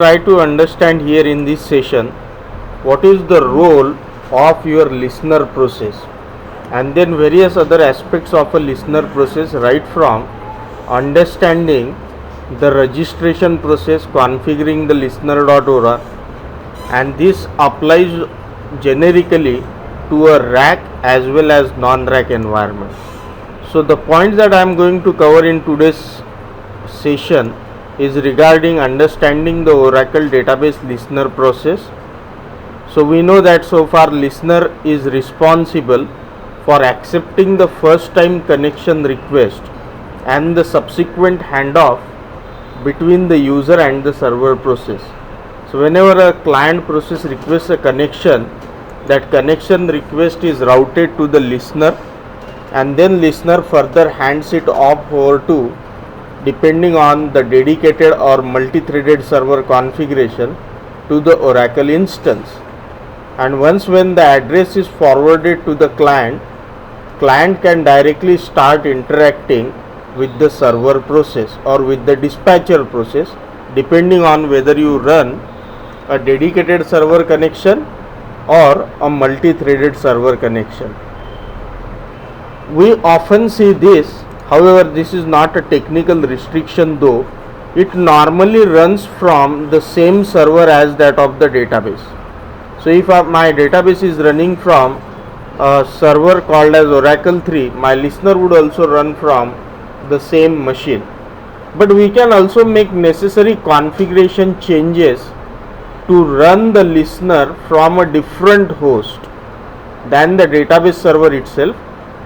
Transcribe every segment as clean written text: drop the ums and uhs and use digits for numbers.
Try to understand here in this session what is the role of your listener process and then various other aspects of a listener process, right from understanding the registration process, configuring the listener.ora, and this applies generically to a rack as well as non-rack environment. So the points that I am going to cover in today's session is regarding understanding the Oracle database listener process. So we know that so far listener is responsible for accepting the first time connection request and the subsequent handoff between the user and the server process. So whenever a client process requests a connection, that connection request is routed to the listener, and then listener further hands it off over to, depending on the dedicated or multi-threaded server configuration, to the Oracle instance. And once when the address is forwarded to the client can directly start interacting with the server process or with the dispatcher process, depending on whether you run a dedicated server connection or a multi-threaded server connection. We often see this. However, this is not a technical restriction, though it normally runs from the same server as that of the database. So if my database is running from a server called as Oracle 3, my listener would also run from the same machine. But we can also make necessary configuration changes to run the listener from a different host than the database server itself.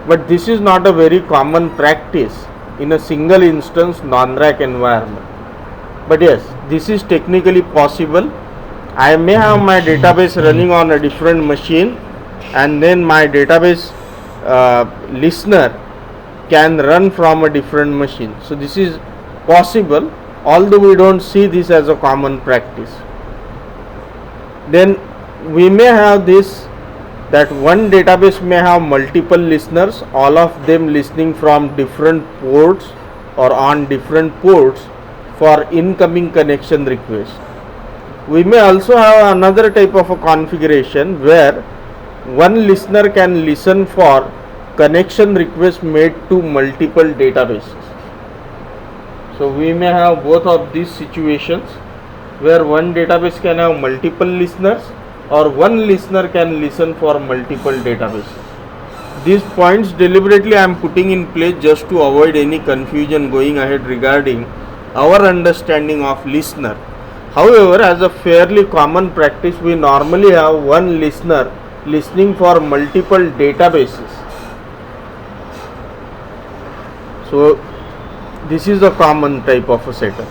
But this is not a very common practice in a single instance non-rack environment. But yes, this is technically possible. I may have my database running on a different machine, and then my database listener can run from a different machine. So this is possible, although we don't see this as a common practice. Then we may have this, that one database may have multiple listeners, all of them listening from different ports or on different ports for incoming connection request. We may also have another type of a configuration where one listener can listen for connection requests made to multiple databases. So we may have both of these situations where one database can have multiple listeners or one listener can listen for multiple databases. These points deliberately I am putting in place just to avoid any confusion going ahead regarding our understanding of listener. However, as a fairly common practice, we normally have one listener listening for multiple databases. So this is a common type of a setup.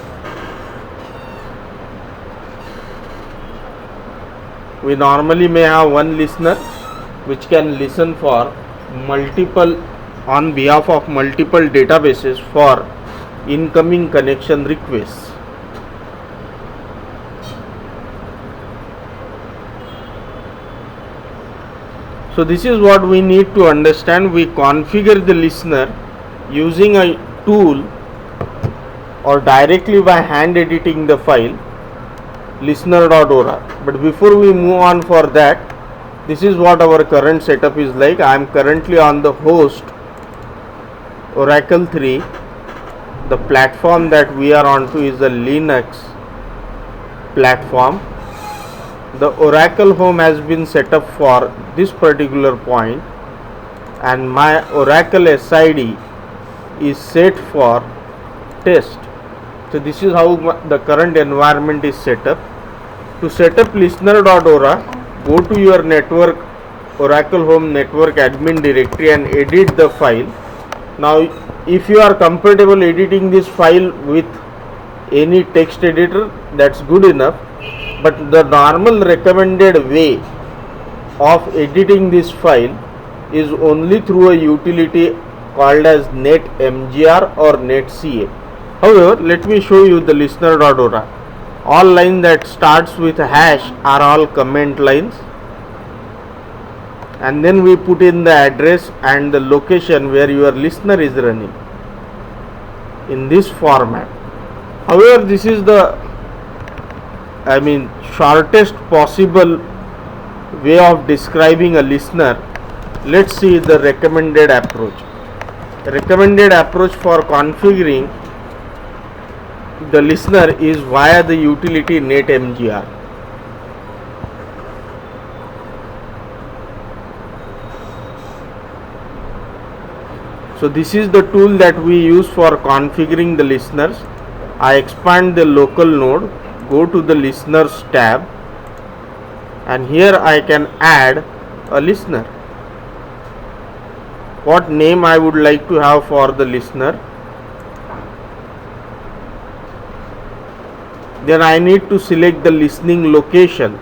We normally may have one listener which can listen for multiple, on behalf of multiple databases, for incoming connection requests. So this is what we need to understand. We configure the listener using a tool or directly by hand editing the file listener.ora. But before we move on for that, this is what our current setup is like. I am currently on the host Oracle 3. The platform that we are onto is a Linux platform. The Oracle home has been set up for this particular point, and my Oracle SID is set for test. So this is how the current environment is set up. To set up listener.ora, go to your network, Oracle home network admin directory, and edit the file. Now if you are comfortable editing this file with any text editor, that's good enough. But the normal recommended way of editing this file is only through a utility called as netmgr or netca. However, let me show you the listener.ora. All lines that starts with hash are all comment lines, and then we put in the address and the location where your listener is running in this format. However, this is the shortest possible way of describing a listener, let's see the recommended approach. Recommended approach for configuring the listener is via the utility netmgr. So this is the tool that we use for configuring the listeners. I expand the local node, go to the listeners tab, and here I can add a listener. What name I would like to have for the listener. Then I need to select the listening location.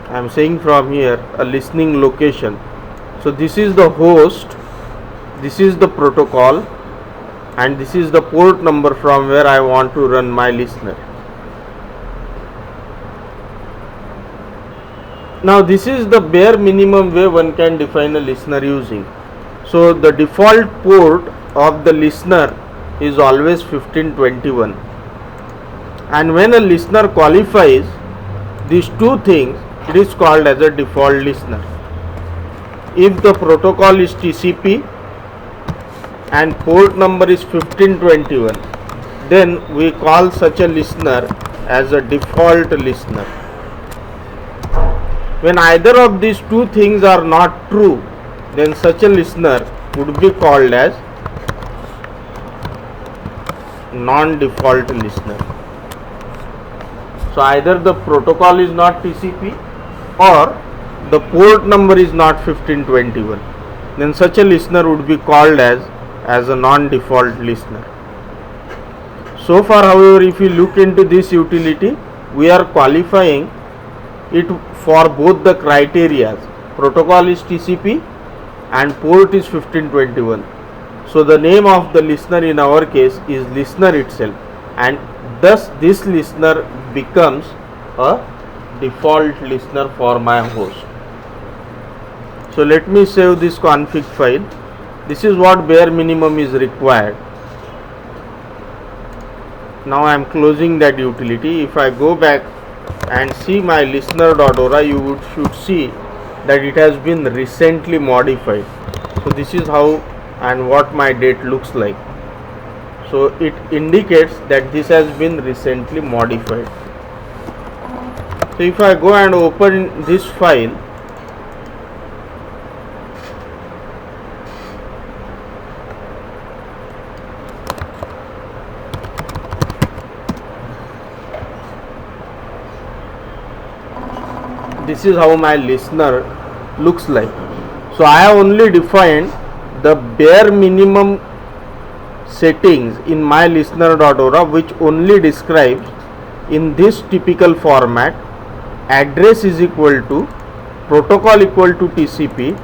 I am saying from here a listening location. So this is the host, this is the protocol, and this is the port number from where I want to run my listener. Now this is the bare minimum way one can define a listener using. So the default port of the listener is always 1521, and when a listener qualifies these two things, it is called as a default listener. If the protocol is TCP and port number is 1521, then we call such a listener as a default listener. When either of these two things are not true, then such a listener would be called as non-default listener. So either the protocol is not TCP or the port number is not 1521, then such a listener would be called as a non-default listener. So far, however, if you look into this utility, we are qualifying it for both the criteria. Protocol is TCP and port is 1521. So the name of the listener in our case is listener itself, and thus this listener becomes a default listener for my host. So let me save this config file. This is what bare minimum is required. Now I am closing that utility. If I go back and see my listener.ora, you should see that it has been recently modified. So this is how and what my date looks like. So it indicates that this has been recently modified. So if I go and open this file, this is how my listener looks like. So I have only defined the bare minimum settings in my listener.ora, which only describes in this typical format: address is equal to, protocol equal to TCP,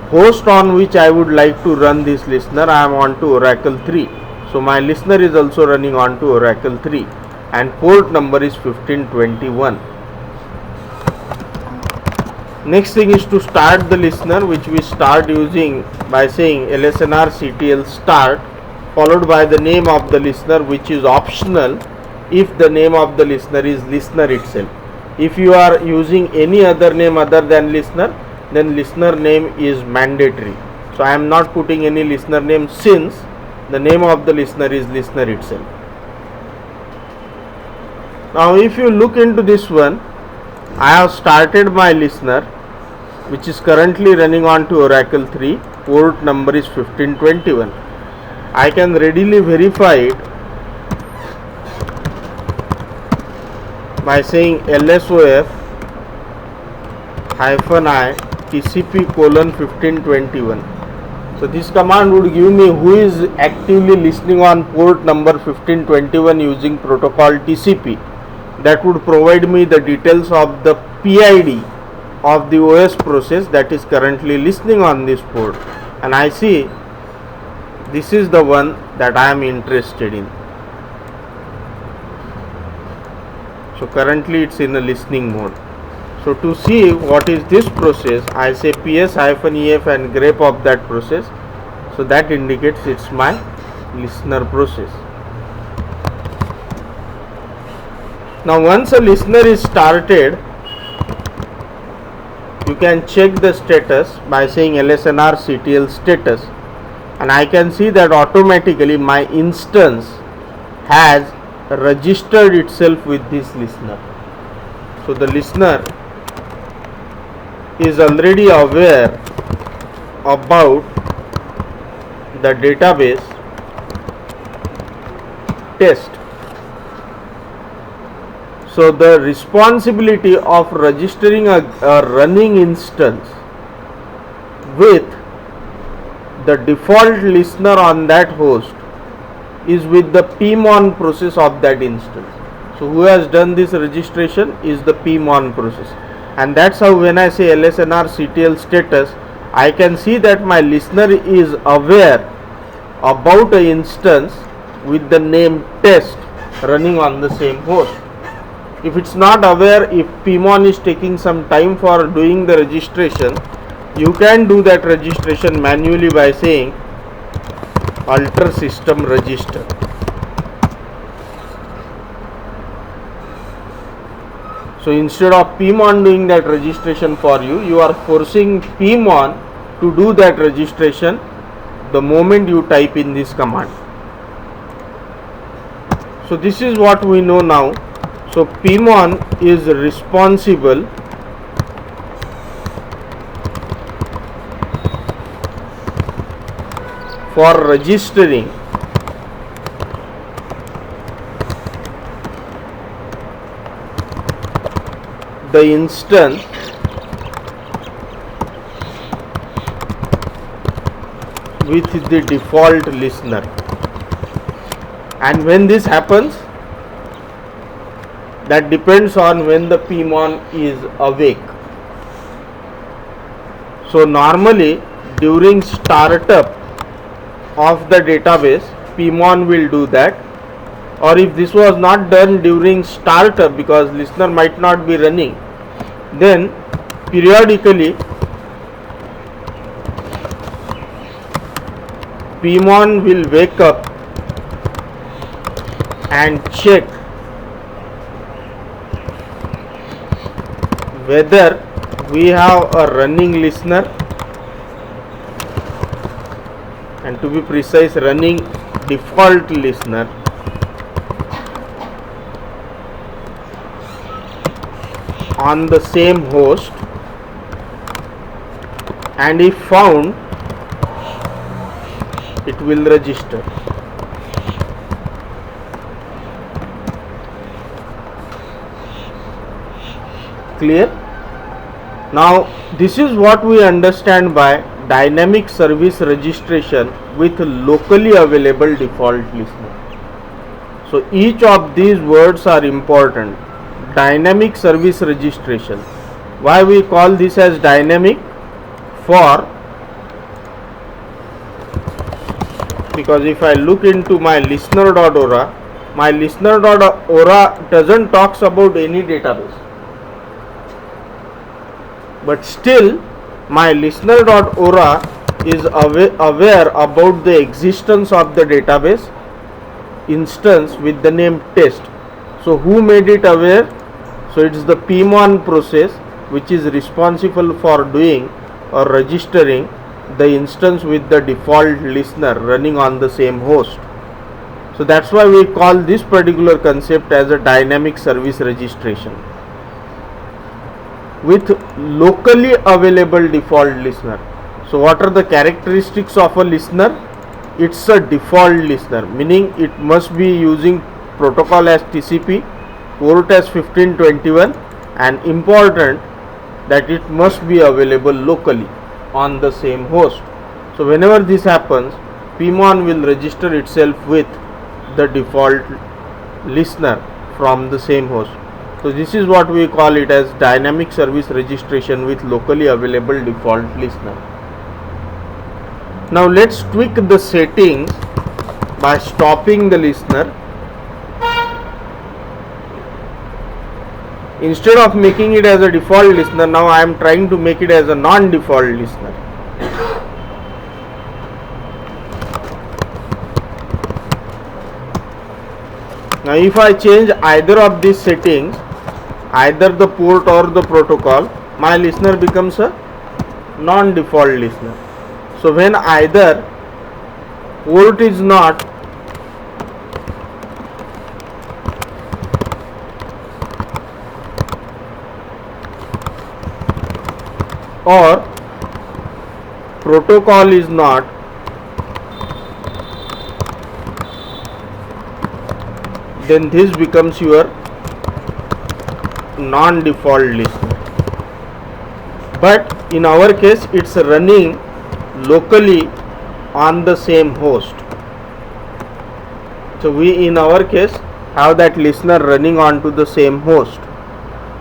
host on which I would like to run this listener, I am on to Oracle 3. So my listener is also running on to Oracle 3, and port number is 1521. Next thing is to start the listener, which we start using by saying lsnrctl start followed by the name of the listener, which is optional if the name of the listener is listener itself. If you are using any other name other than listener, then listener name is mandatory. So I am not putting any listener name since the name of the listener is listener itself. Now if you look into this one, I have started my listener, which is currently running on to Oracle 3. Port number is 1521. I can readily verify it by saying lsof -i TCP:1521. So this command would give me who is actively listening on port number 1521 using protocol TCP. That would provide me the details of the PID of the OS process that is currently listening on this port, and I see this is the one that I am interested in. So currently it's in a listening mode. So to see what is this process, I say ps-ef and grep of that process. So that indicates it's my listener process. Now once a listener is started, you can check the status by saying lsnr ctl status, and I can see that automatically my instance has registered itself with this listener. So the listener is already aware about the database test. So the responsibility of registering a running instance with the default listener on that host is with the pmon process of that instance. So who has done this registration is the pmon process, and that's how when I say lsnr ctl status, I can see that my listener is aware about an instance with the name test running on the same host. If it's not aware, if pmon is taking some time for doing the registration, you can do that registration manually by saying alter system register. So instead of pmon doing that registration for you, you are forcing pmon to do that registration the moment you type in this command. So this is what we know now. So pmon is responsible for registering the instance with the default listener. And when this happens, that depends on when the pmon is awake. So normally during startup of the database, pmon will do that, or if this was not done during startup because listener might not be running, then periodically pmon will wake up and check whether we have a running listener, and to be precise, running default listener, on the same host, and if found, it will register. Clear? Now this is what we understand by dynamic service registration with locally available default listener. So each of these words are important. Dynamic service registration. Why we call this as dynamic? Because if I look into my listener.ora, my listener.ora doesn't talks about any database, but still my listener.ora is aware about the existence of the database instance with the name test. So who made it aware? So it's the pmon process which is responsible for doing or registering the instance with the default listener running on the same host. So that's why we call this particular concept as a dynamic service registration with locally available default listener. So what are the characteristics of a listener? It's a default listener, meaning it must be using protocol as TCP, port as 1521, and important that it must be available locally on the same host. So whenever this happens, pmon will register itself with the default listener from the same host. So this is what we call it as dynamic service registration with locally available default listener. Now let's tweak the settings by stopping the listener. Instead of making it as a default listener, now I am trying to make it as a non-default listener. Now if I change either of these settings, either the port or the protocol, my listener becomes a non-default listener. So when either port is not or protocol is not, then this becomes your non-default listener. But in our case it's running locally on the same host. So we in our case have that listener running onto the same host.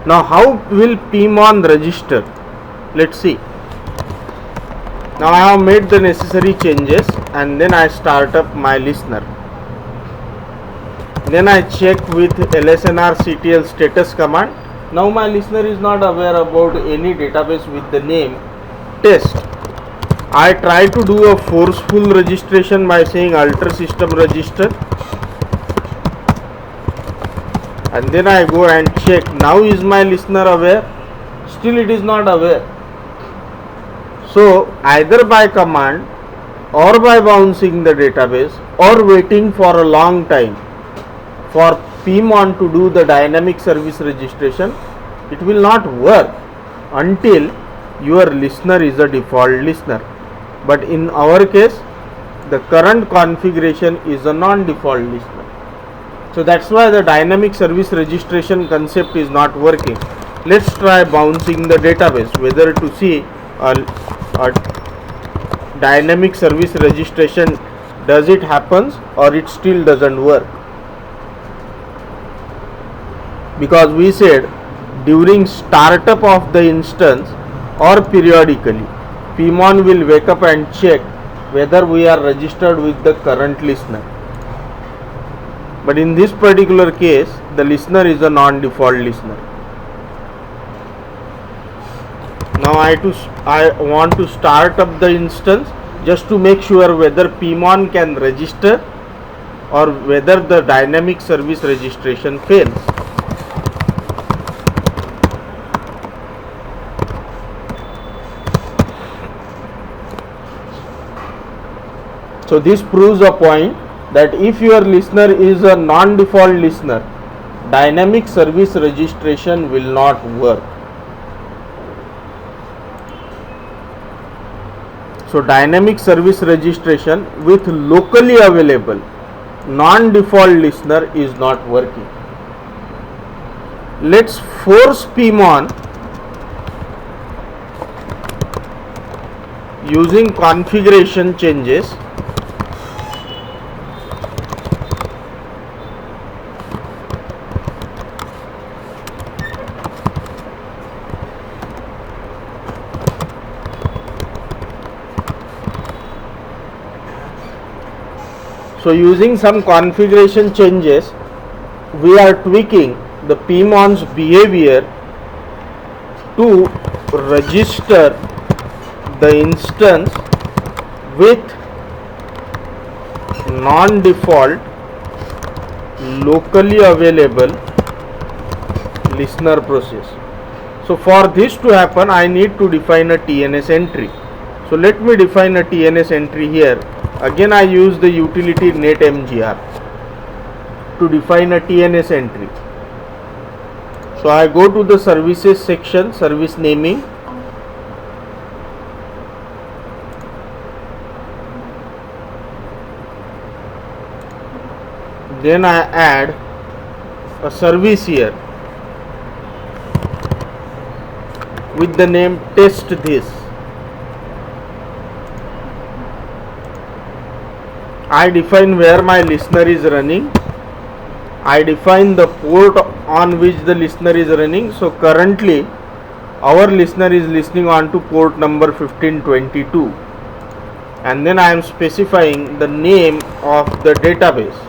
Now how will pmon register? Let's see. Now I have made the necessary changes and then I start up my listener. Then I check with lsnrctl status command. Now my listener is not aware about any database with the name test. I try to do a forceful registration by saying alter system register, and then I go and check. Now is my listener aware? Still it is not aware. So either by command or by bouncing the database or waiting for a long time for pmon to do the dynamic service registration, it will not work until your listener is a default listener. But in our case the current configuration is a non-default listener. So that's why the dynamic service registration concept is not working. Let's try bouncing the database, whether to see a dynamic service registration, does it happens or it still doesn't work. Because we said during startup of the instance or periodically, pmon will wake up and check whether we are registered with the current listener. But in this particular case the listener is a non-default listener. Now I want to start up the instance just to make sure whether pmon can register or whether the dynamic service registration fails. So this proves a point that if your listener is a non-default listener, dynamic service registration will not work. So dynamic service registration with locally available non-default listener is not working. Let's force pmon using configuration changes. So using some configuration changes, we are tweaking the pmon's behavior to register the instance with non-default locally available listener process. So for this to happen, I need to define a TNS entry. So let me define a TNS entry here. Again I use the utility netmgr to define a TNS entry. So I go to the services section, service naming, then I add a service here with the name test this. I define where my listener is running. I define the port on which the listener is running. So currently our listener is listening on to port number 1522, and then I am specifying the name of the database,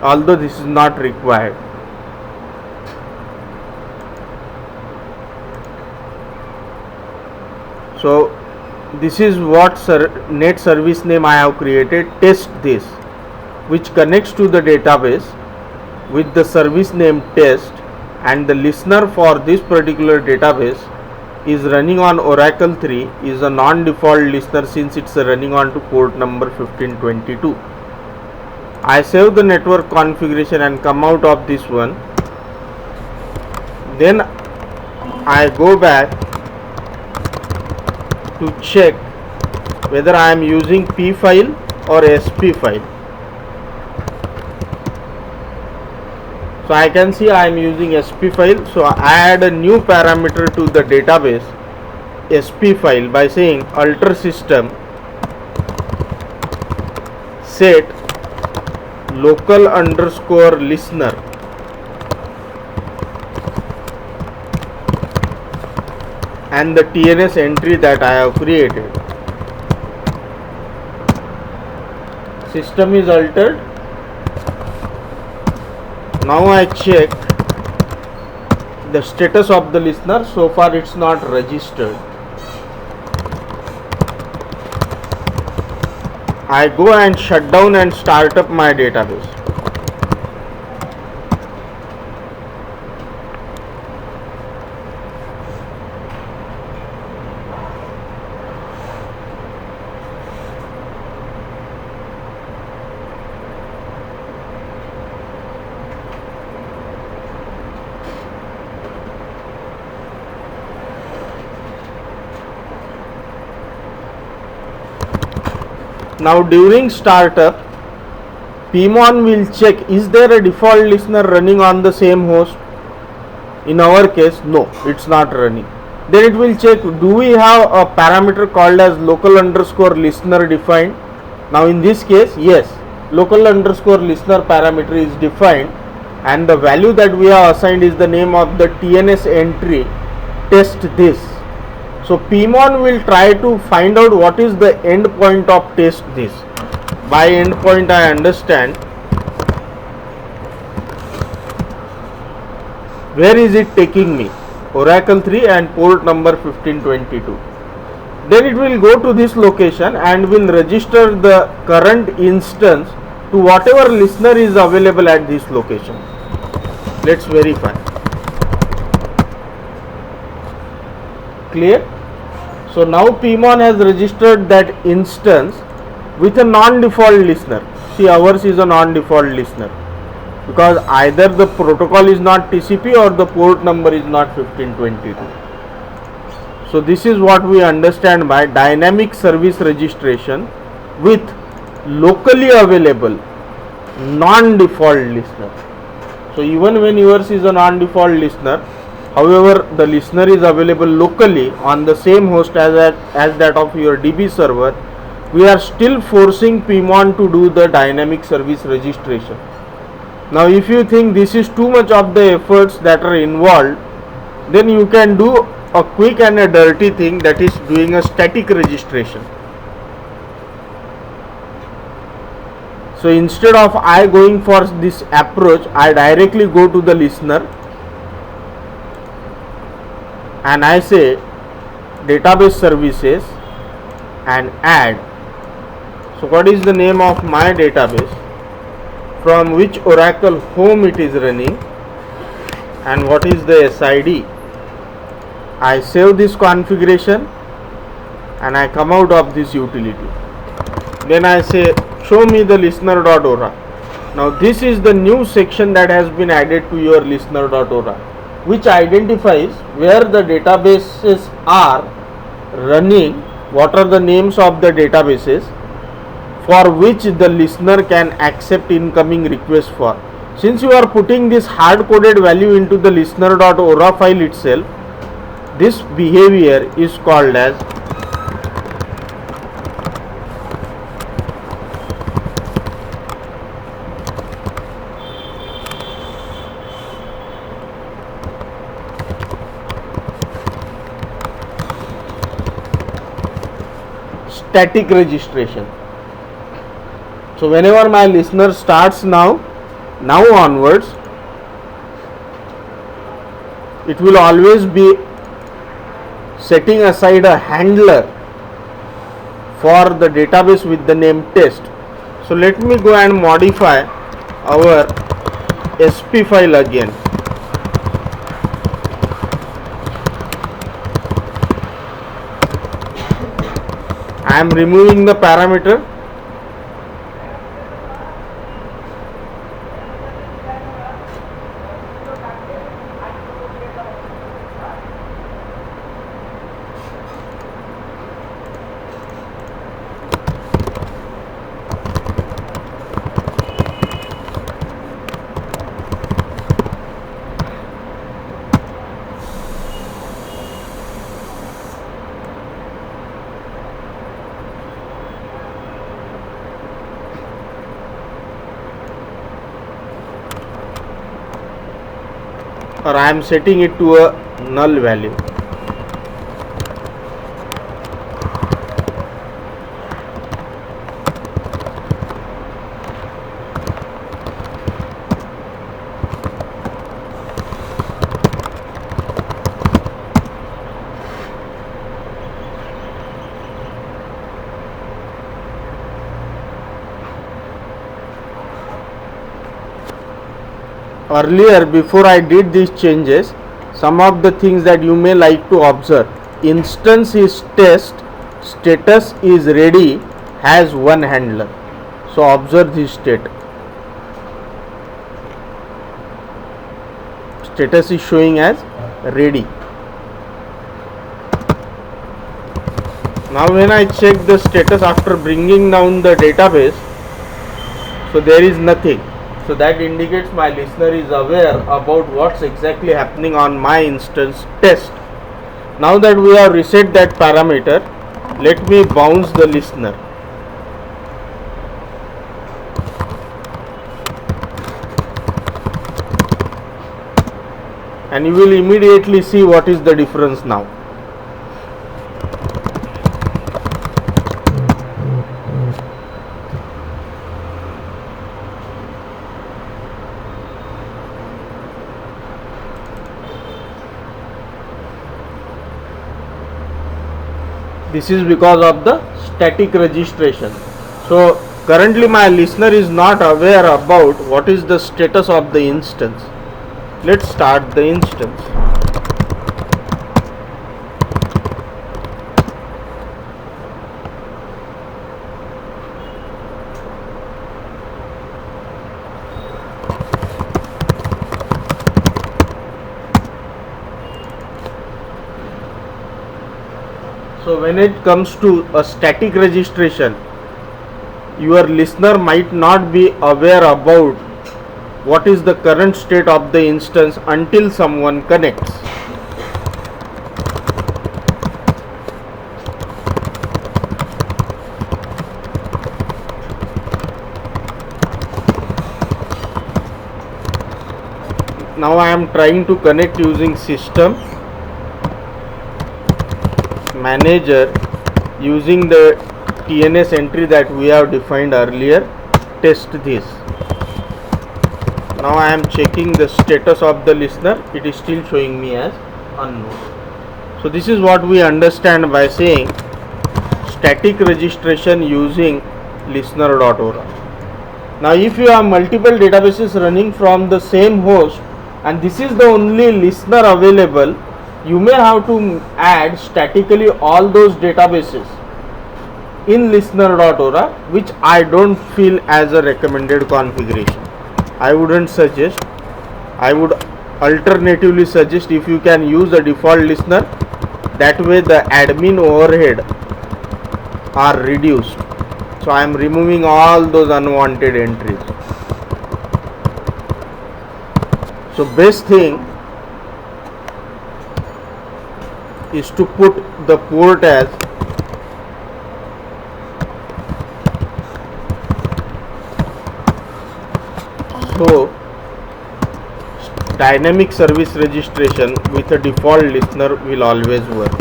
although this is not required. So this is what net service name I have created, test this, which connects to the database with the service name test, and the listener for this particular database is running on Oracle 3 is a non-default listener since it's running on to port number 1522. I save the network configuration and come out of this one. Then I go back to check whether I am using P file or SP file. So I can see I am using SP file. So I add a new parameter to the database SP file by saying alter system set local underscore listener and the TNS entry that I have created. System is altered. Now I check the status of the listener. So far it's not registered. I go and shut down and start up my database. Now during startup, Pmon will check is there a default listener running on the same host. In our case, no, it's not running. Then it will check do we have a parameter called as local underscore listener defined. Now in this case, yes, local underscore listener parameter is defined and the value that we have assigned is the name of the TNS entry test this. So Pmon will try to find out what is the endpoint of test this. By endpoint I understand where is it taking me, Oracle 3 and port number 1522. Then it will go to this location and will register the current instance to whatever listener is available at this location. Let's verify. Clear? So now Pmon has registered that instance with a non-default listener. See, ours is a non-default listener because either the protocol is not TCP or the port number is not 1522. So this is what we understand by dynamic service registration with locally available non-default listener. So even when yours is a non-default listener, however the listener is available locally on the same host as that of your DB server, we are still forcing Pmon to do the dynamic service registration. Now if you think this is too much of the efforts that are involved, then you can do a quick and a dirty thing, that is doing a static registration. So instead of I going for this approach, I directly go to the listener and I say database services and add. So what is the name of my database, from which Oracle home it is running, and what is the SID. I save this configuration and I come out of this utility. Then I say show me the listener.ora. Now this is the new section that has been added to your listener.ora, which identifies where the databases are running, what are the names of the databases for which the listener can accept incoming requests for. Since you are putting this hard coded value into the listener.ora file itself, this behavior is called as static registration. So whenever my listener starts now onwards, it will always be setting aside a handler for the database with the name test. So let me go and modify our SP file again. I am removing the parameter. Or I am setting it to a null value. Earlier, before I did these changes, some of the things that you may like to observe: instance is test, status is ready, has one handler. So observe this state. Status is showing as ready. Now when I check the status after bringing down the database, so there is nothing. So that indicates my listener is aware about what's exactly happening on my instance test. Now that we have reset that parameter, let me bounce the listener. And you will immediately see what is the difference now. This is because of the static registration. So currently my listener is not aware about what is the status of the instance. Let's start the instance. So when it comes to a static registration, your listener might not be aware about what is the current state of the instance until someone connects. Now I am trying to connect using system manager using the TNS entry that we have defined earlier. Test this. Now I am checking the status of the listener. It is still showing me as unknown. So this is what we understand by saying static registration using listener.ora. Now if you have multiple databases running from the same host and this is the only listener available, you may have to add statically all those databases in listener.ora, which I don't feel as a recommended configuration. I wouldn't suggest. I would alternatively suggest if you can use a default listener, that way the admin overhead are reduced. So I am removing all those unwanted entries. So best thing is to put the port as so dynamic service registration with a default listener will always work.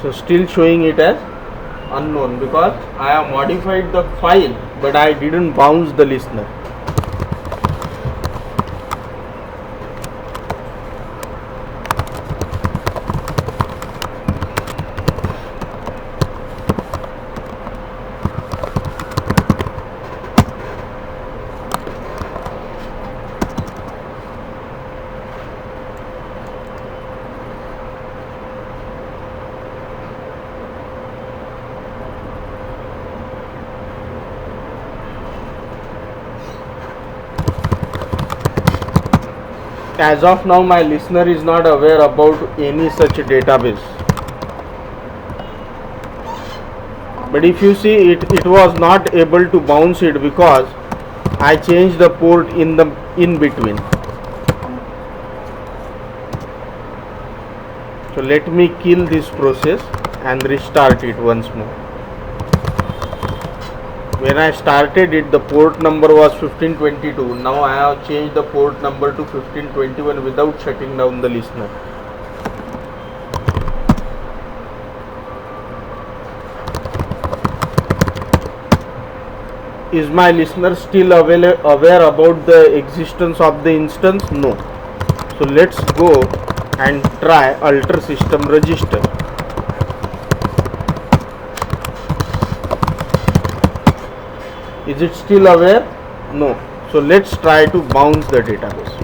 So still showing it as unknown because I have modified the file but I didn't bounce the listener. as of now my listener is not aware about any such database. But if you see it was not able to bounce it because I changed the port in between. So let me kill this process and restart it once more. When I started it, the port number was 1522. Now I have changed the port number to 1521 without shutting down the listener. Is my listener still aware about the existence of the instance? No. So let's go and try alter system register. Is it still aware? No. So let's try to bounce the database.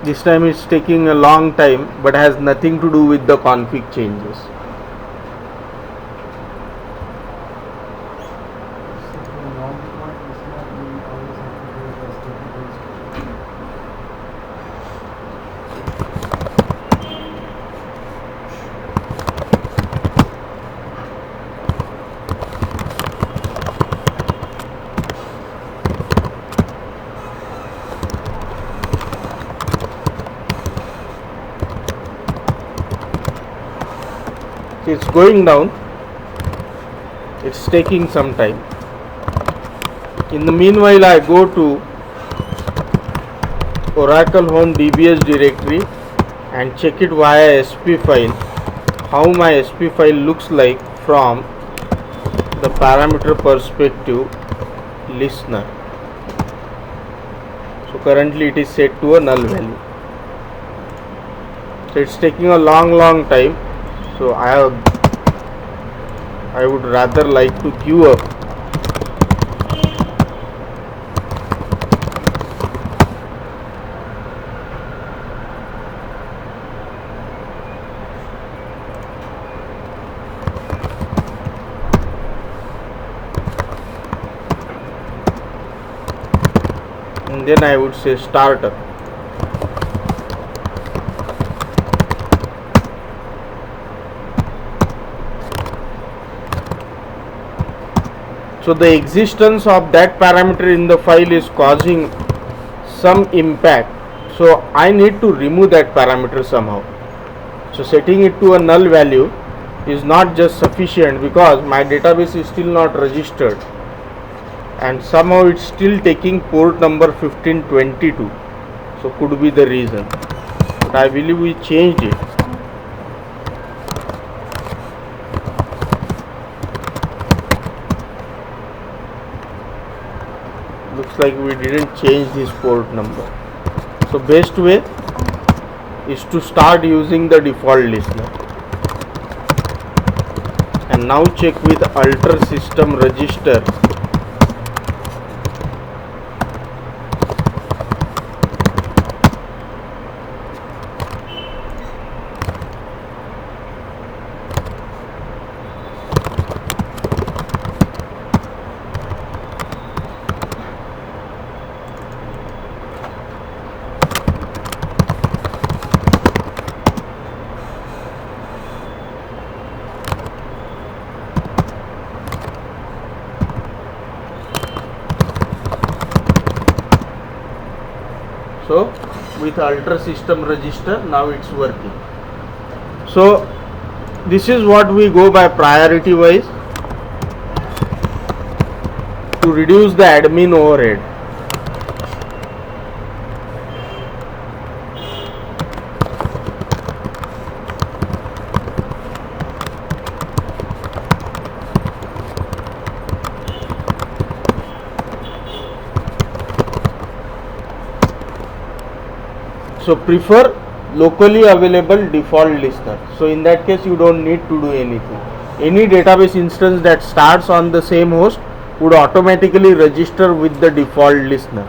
This time it's taking a long time, but has nothing to do with the config changes. It's going down. It's taking some time. In the meanwhile, I go to Oracle Home DBS directory and check it via SP file, how my SP file looks like from the parameter perspective listener. So currently it is set to a null value. So it's taking a long time. So I would rather like to queue up. And then I would say start up. So the existence of that parameter in the file is causing some impact. So I need to remove that parameter somehow. So setting it to a null value is not just sufficient because my database is still not registered. And somehow it's still taking port number 1522. So could be the reason. But I believe we changed it. Looks like we didn't change this port number. So best way is to start using the default listener. And now check with alter system register. with alter system register. Now it's working. So this is what we go by priority wise to reduce the admin overhead. So prefer locally available default listener. So in that case you don't need to do anything. Any database instance that starts on the same host would automatically register with the default listener.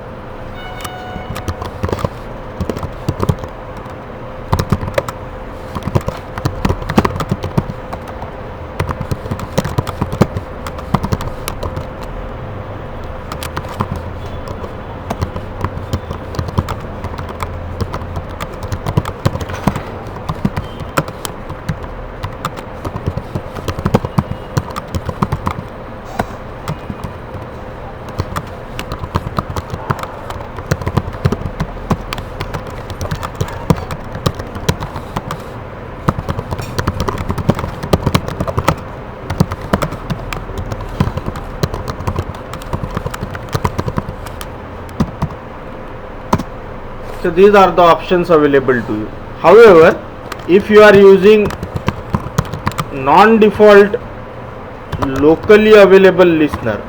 So these are the options available to you. However, if you are using non-default locally available listener,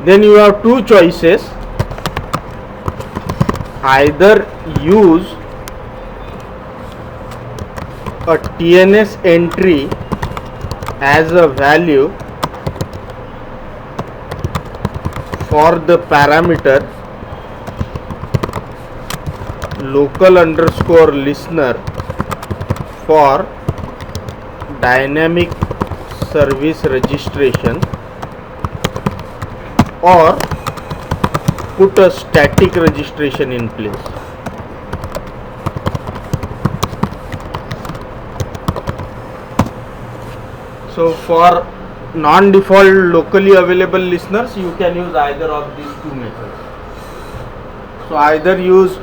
then you have two choices. Either use a TNS entry as a value for the parameter local underscore listener for dynamic service registration, or put a static registration in place. So for non-default locally available listeners, you can use either of these two methods. So either use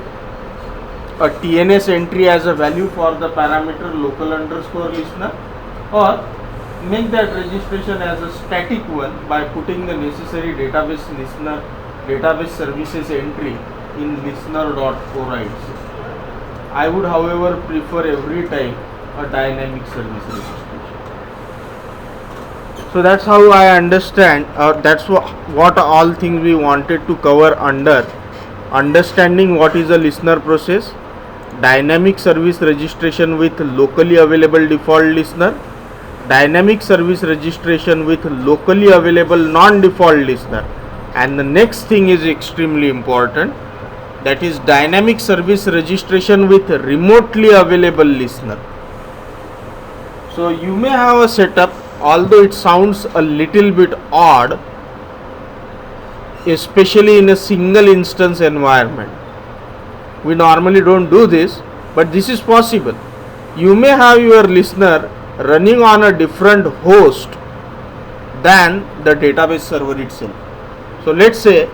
a TNS entry as a value for the parameter local underscore listener, or make that registration as a static one by putting the necessary database services entry in listener.orides. I would, however, prefer every time a dynamic service registration. So that's how I understand, that's what all things we wanted to cover under understanding what is a listener process, dynamic service registration with locally available default listener, dynamic service registration with locally available non-default listener, and the next thing is extremely important, that is dynamic service registration with remotely available listener. So you may have a setup, although it sounds a little bit odd, especially in a single instance environment. We normally don't do this, but this is possible. You may have your listener running on a different host than the database server itself. So let's say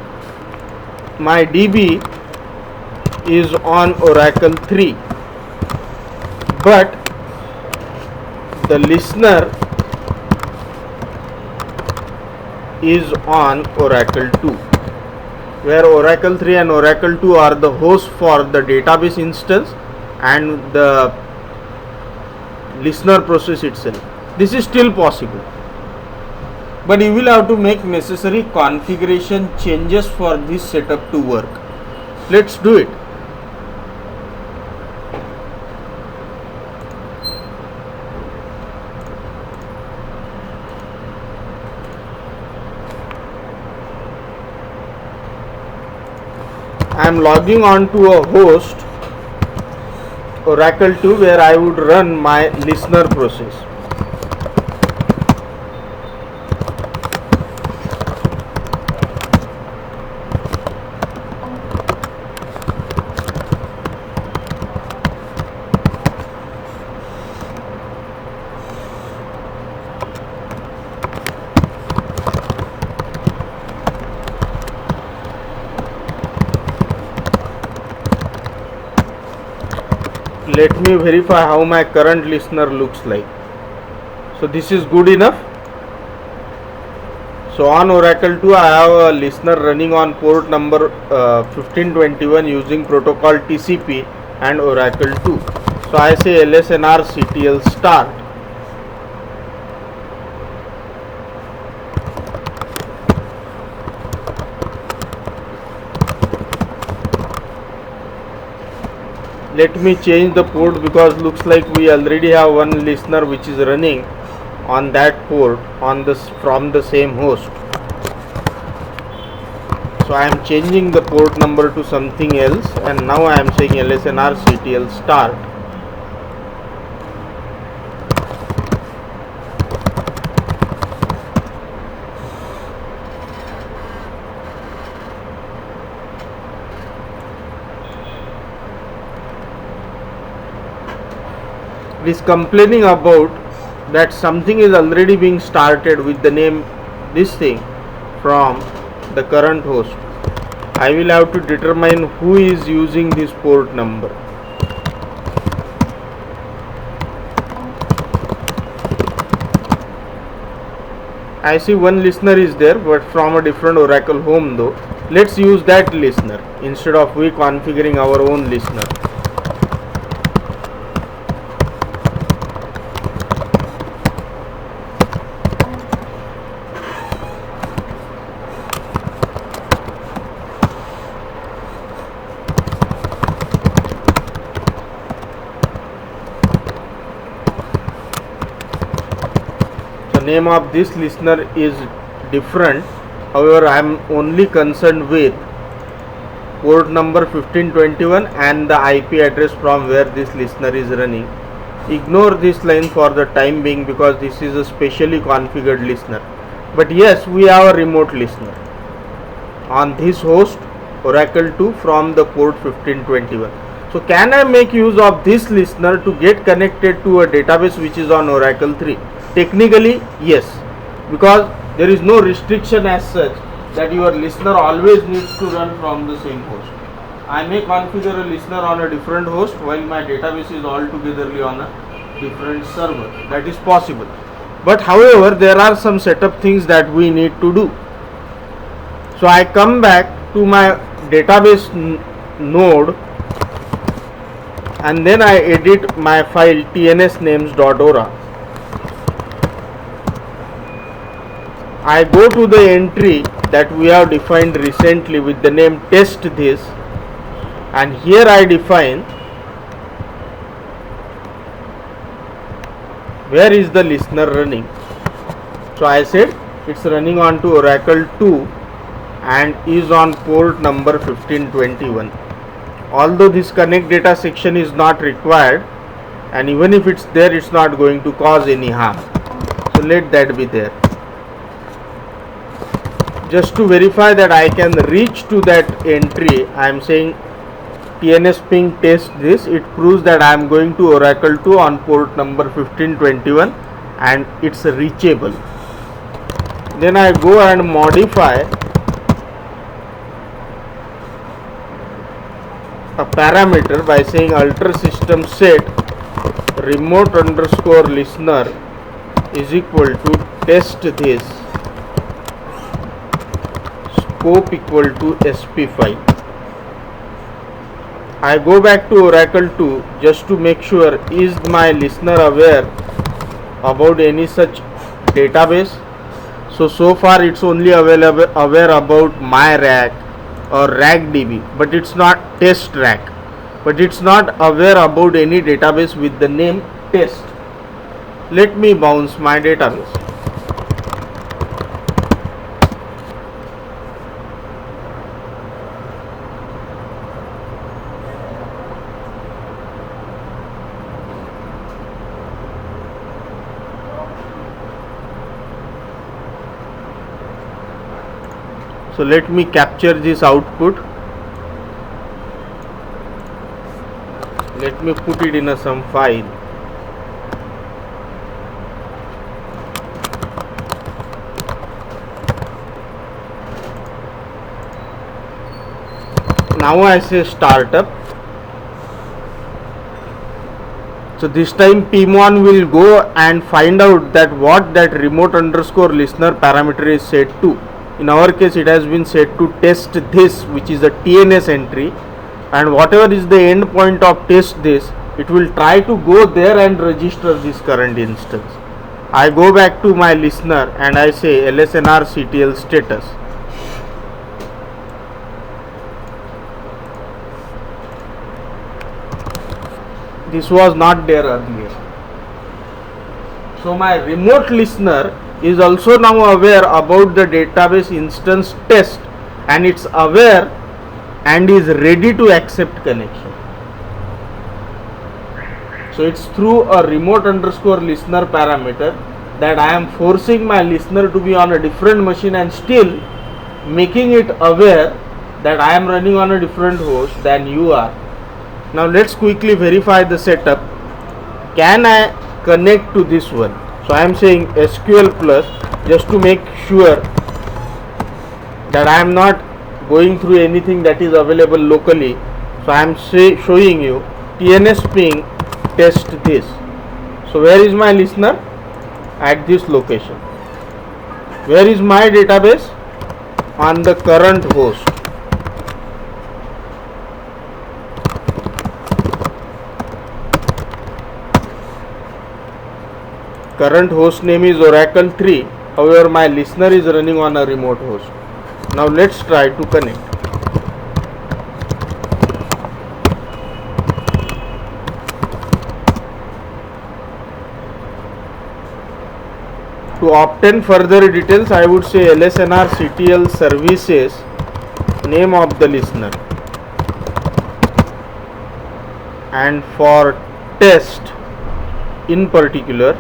my DB is on Oracle 3, but the listener is on Oracle 2, where Oracle 3 and Oracle 2 are the hosts for the database instance and the listener process itself. This is still possible, but you will have to make necessary configuration changes for this setup to work. Let's do it. I am logging on to a host Oracle 2 where I would run my listener process. let me verify how my current listener looks like. So this is good enough. So on Oracle 2 I have a listener running on port number 1521 using protocol TCP and Oracle 2. So I say LSNR CTL start. Let me change the port because looks like we already have one listener which is running on that port on this from the same host. So I am changing the port number to something else, and now I am saying LSNR CTL start. It is complaining about that something is already being started with the name this thing from the current host. I will have to determine who is using this port number. I see one listener is there, but from a different Oracle home though. Let's use that listener instead of we configuring our own listener. Name of this listener is different, however I am only concerned with port number 1521 and the IP address from where this listener is running. Ignore this line for the time being because this is a specially configured listener, but yes, we have a remote listener on this host Oracle 2 from the port 1521. So can I make use of this listener to get connected to a database which is on Oracle 3? Technically, yes, because there is no restriction as such that your listener always needs to run from the same host. I may configure a listener on a different host while my database is altogetherly on a different server. That is possible. But however, there are some setup things that we need to do. So I come back to my database node and then I edit my file tnsnames.ora. I go to the entry that we have defined recently with the name test this, and here I define where is the listener running. So I said it's running on to Oracle 2 and is on port number 1521. Although this connect data section is not required, and even if it's there, it's not going to cause any harm. So let that be there. Just to verify that I can reach to that entry, I am saying TNS ping test this. It proves that I am going to Oracle 2 on port number 1521 and it's reachable. Then I go and modify a parameter by saying alter system set remote underscore listener is equal to test this scope equal to sp file. I go back to Oracle 2 just to make sure is my listener aware about any such database. So far it's only aware about my rack or RackDB, but it's not test rack, but it's not aware about any database with the name test. Let me bounce my database. So let me capture this output. Let me put it in some file. Now I say startup. So this time pmon will go and find out that what that remote underscore listener parameter is set to. In our case it has been set to test this, which is a TNS entry, and whatever is the end point of test this, it will try to go there and register this current instance. I go back to my listener and I say LSNR CTL status. This was not there earlier. So my remote listener is also now aware about the database instance test, and it's aware and is ready to accept connection. So it's through a remote underscore listener parameter that I am forcing my listener to be on a different machine and still making it aware that I am running on a different host than you are. Now let's quickly verify the setup. Can I connect to this one? So I am saying SQL plus, just to make sure that I am not going through anything that is available locally. So I am showing you TNS ping test this. So where is my listener? At this location. Where is my database? On the current host. Current host name is Oracle 3. However, my listener is running on a remote host. Now let's try to connect. To obtain further details, I would say LSNR CTL services, name of the listener, and for test in particular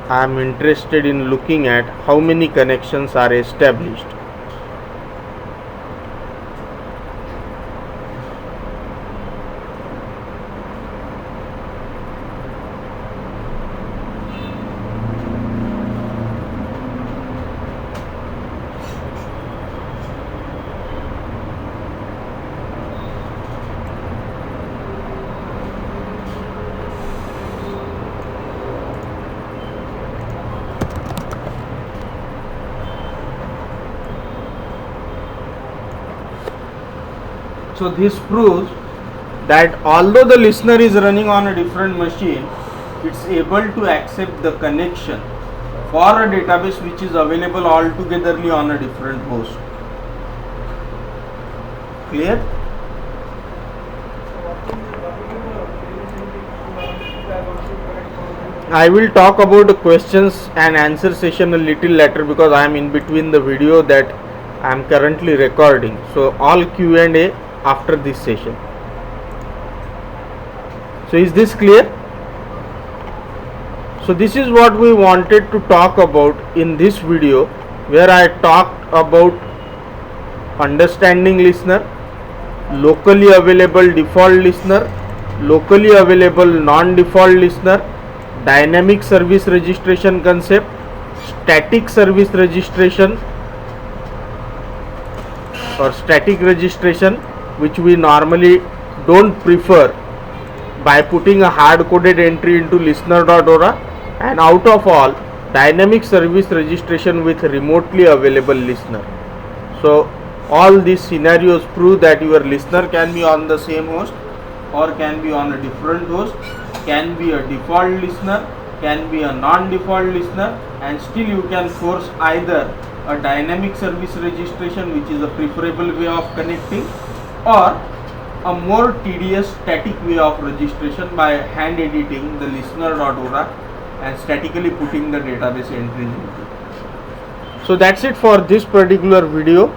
I am interested in looking at how many connections are established. So this proves that although the listener is running on a different machine, it's able to accept the connection for a database which is available altogetherly on a different host. Clear? I will talk about the questions and answer session a little later because I am in between the video that I am currently recording. So all Q&A after this session. So is this clear? So this is what we wanted to talk about in this video, where I talked about understanding listener, locally available default listener, locally available non-default listener, dynamic service registration concept, static service registration or static registration, which we normally don't prefer, by putting a hard-coded entry into listener.ora, and out of all, dynamic service registration with remotely available listener. So all these scenarios prove that your listener can be on the same host or can be on a different host, can be a default listener, can be a non-default listener, and still you can force either a dynamic service registration, which is a preferable way of connecting, or a more tedious static way of registration by hand editing the listener.ora and statically putting the database entries into. So that's it for this particular video.